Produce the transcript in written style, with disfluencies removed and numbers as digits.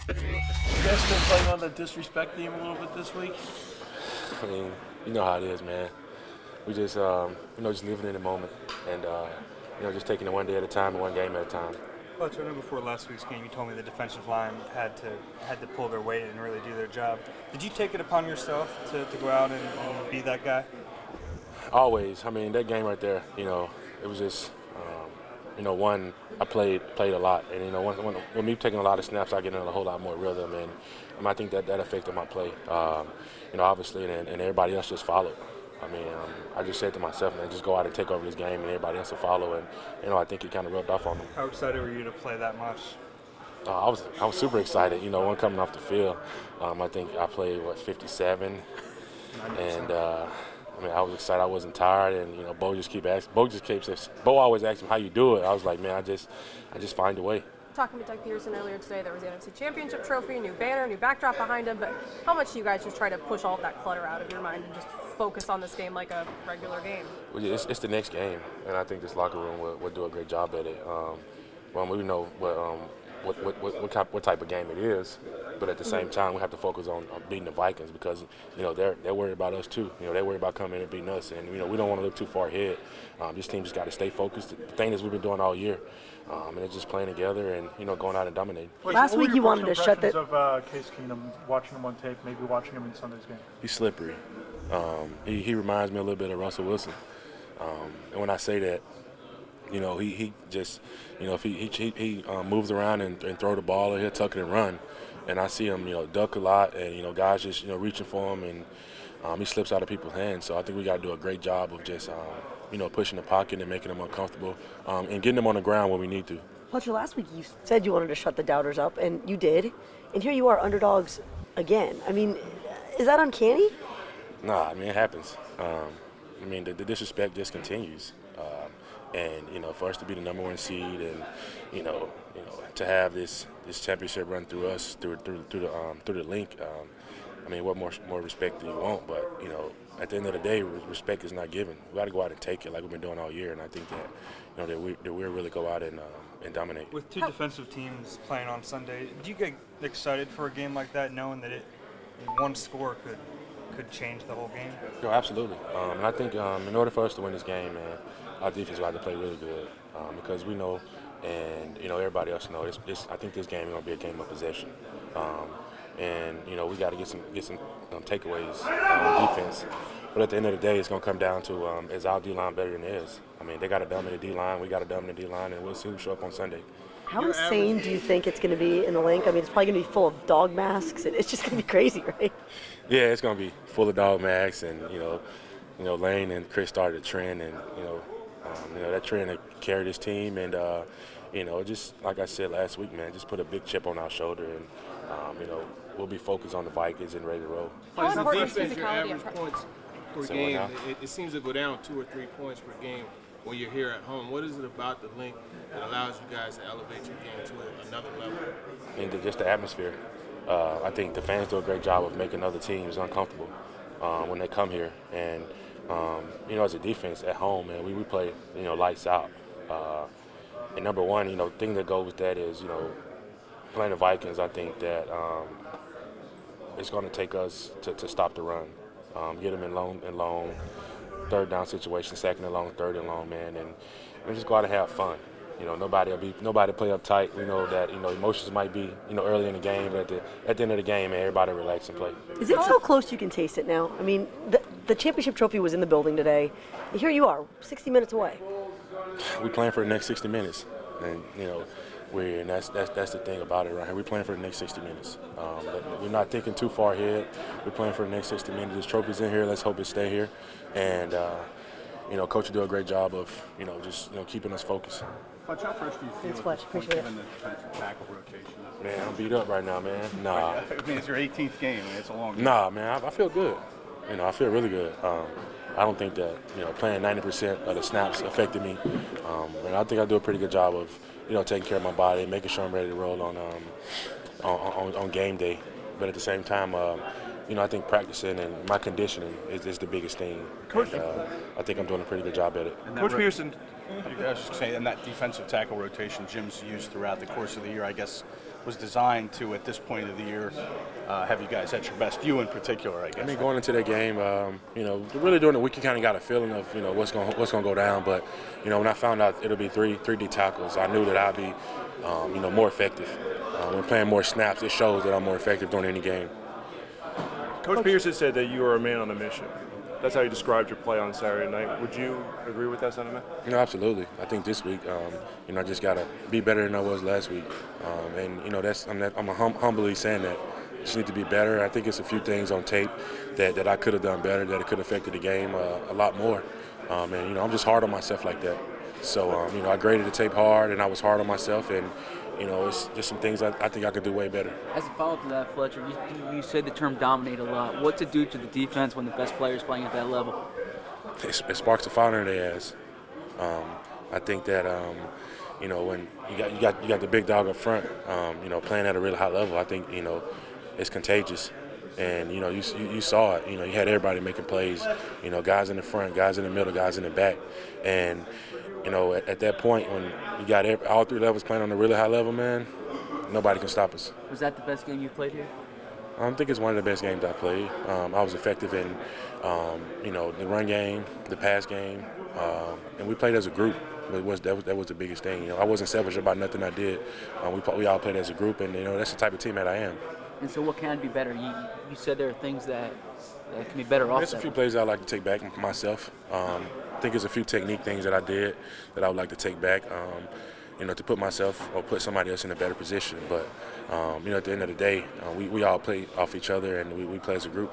You guys been playing on the disrespect theme a little bit this week? I mean, you know how it is, man. We just, just living in the moment and, just taking it one day at a time and one game at a time. Fletcher, I know before last week's game you told me the defensive line had to pull their weight and really do their job. Did you take it upon yourself to go out and be that guy? Always. I mean, that game right there, it was just, one, I played a lot. And, when me taking a lot of snaps, I get in a whole lot more rhythm. And I think that affected my play, obviously, and everybody else just followed. I mean, I just said to myself, man, just go out and take over this game and everybody else will follow. And, I think it kind of rubbed off on them. How excited were you to play that much? I was super excited, when coming off the field. I think I played, 57. 90%. And, I was excited. I wasn't tired, and Bo always asks him how you do it. I was like, man, I just find a way. Talking to Doug Peterson earlier today, there was the NFC Championship trophy, new banner, new backdrop behind him. But how much do you guys just try to push all of that clutter out of your mind and just focus on this game like a regular game? Well, yeah, it's the next game, and I think this locker room will do a great job at it. We know what type of game it is, but at the same time, we have to focus on beating the Vikings because they're worried about us too. They're worried about coming in and beating us, and we don't want to look too far ahead. This team just got to stay focused. The thing is, we've been doing all year, and it's just playing together and going out and dominating. Last week you wanted to shut the. Of Case Keenum, watching him on tape, maybe watching him in Sunday's game. He's slippery. He reminds me a little bit of Russell Wilson, and when I say that. He just, if he moves around and throw the ball, or he'll tuck it and run. And I see him, duck a lot, and, guys just, reaching for him, and he slips out of people's hands. So I think we got to do a great job of just, pushing the pocket and making them uncomfortable and getting them on the ground when we need to. Fletcher, last week you said you wanted to shut the doubters up, and you did. And here you are, underdogs again. I mean, is that uncanny? Nah, it happens. The disrespect just continues. And for us to be the #1 seed, and to have this championship run through us through the link, what more respect do you want? But at the end of the day, respect is not given. We got to go out and take it like we've been doing all year, and I think that that we'll really go out and dominate. With two defensive teams playing on Sunday, do you get excited for a game like that, knowing that one score could change the whole game? No, absolutely. And I think in order for us to win this game, man, our defense will have to play really good because we know, and everybody else knows. I think this game is going to be a game of possession, and we got to get some takeaways on defense. But at the end of the day, it's going to come down to is our D-line better than theirs? They got a dominant D-line, we got a dominant D-line, and we'll see who show up on Sunday. How insane do you think it's going to be in the link? It's probably going to be full of dog masks. It's just going to be crazy, right? Yeah, it's going to be full of dog masks, and Lane and Chris started a trend, and that trend to carry this team, and just like I said last week, man, just put a big chip on our shoulder, and we'll be focused on the Vikings and ready to roll. How important is Your physicality? average points per game, it seems to go down 2 or 3 points per game when you're here at home. What is it about the link that allows you guys to elevate your game to another level? Just the atmosphere. I think the fans do a great job of making other teams uncomfortable when they come here, and as a defense at home, man, we play, lights out. And number one, thing that goes with that is, playing the Vikings, I think that it's going to take us to stop the run, get them in long, third down situation, second and long, third and long, man, and just go out and have fun. Nobody play uptight. We know that emotions might be early in the game, but at the end of the game, man, everybody relax and play. Is it so close you can taste it now? The championship trophy was in the building today. Here you are, 60 minutes away. We're playing for the next 60 minutes, and that's the thing about it right here. We're playing for the next 60 minutes. But we're not thinking too far ahead. We're playing for the next 60 minutes. This trophy's in here. Let's hope it stay here, and Coach will do a great job of just keeping us focused. Fletch, how fresh do you feel? Thanks, Fletch. Appreciate it. Given the defensive tackle rotation? Man, I'm beat up right now, man. Nah. It's your 18th game. It's a long game. Nah, man, I feel good. I feel really good. I don't think that playing 90% of the snaps affected me, and I think I do a pretty good job of taking care of my body, making sure I'm ready to roll on game day. But at the same time, I think practicing and my conditioning is the biggest thing. Coach, I think I'm doing a pretty good job at it. Coach Peterson I was just saying, and that defensive tackle rotation Jim's used throughout the course of the year, I guess, was designed to, at this point of the year, have you guys at your best, you in particular, I guess. I mean, going into that game, you know, really during the week, you kind of got a feeling of, you know, what's going to go down. But, you know, when I found out it'll be three D tackles, I knew that I'd be, you know, more effective. When playing more snaps, it shows that I'm more effective during any game. Coach Peterson said that you were a man on a mission. That's how you described your play on Saturday night. Would you agree with that sentiment? You know, absolutely. I think this week, you know, I just got to be better than I was last week. And, you know, I'm humbly saying that. Just need to be better. I think it's a few things on tape that I could have done better, that it could have affected the game a lot more. And, you know, I'm just hard on myself like that. So, you know, I graded the tape hard, and I was hard on myself. And, you know, it's just some things I think I could do way better. As a follow-up to that, Fletcher, you said the term dominate a lot. What's it do to the defense when the best player is playing at that level? It sparks a fire in their ass. I think that, you know, when you got the big dog up front, you know, playing at a really high level, I think, you know, it's contagious. And, you know, you saw it. You know, you had everybody making plays, you know, guys in the front, guys in the middle, guys in the back. And, you know, at that point when you got all three levels playing on a really high level, man, nobody can stop us. Was that the best game you've played here? I think it's one of the best games I played. I was effective in, you know, the run game, the pass game, and we played as a group. That was the biggest thing. You know, I wasn't selfish about nothing I did. We all played as a group, and, you know, that's the type of team that I am. And so what can be better? You said there are things that can be better off. There's a few plays I'd like to take back myself. I think there's a few technique things that I did that I would like to take back, you know, to put myself or put somebody else in a better position. But, you know, at the end of the day, we all play off each other, and we play as a group.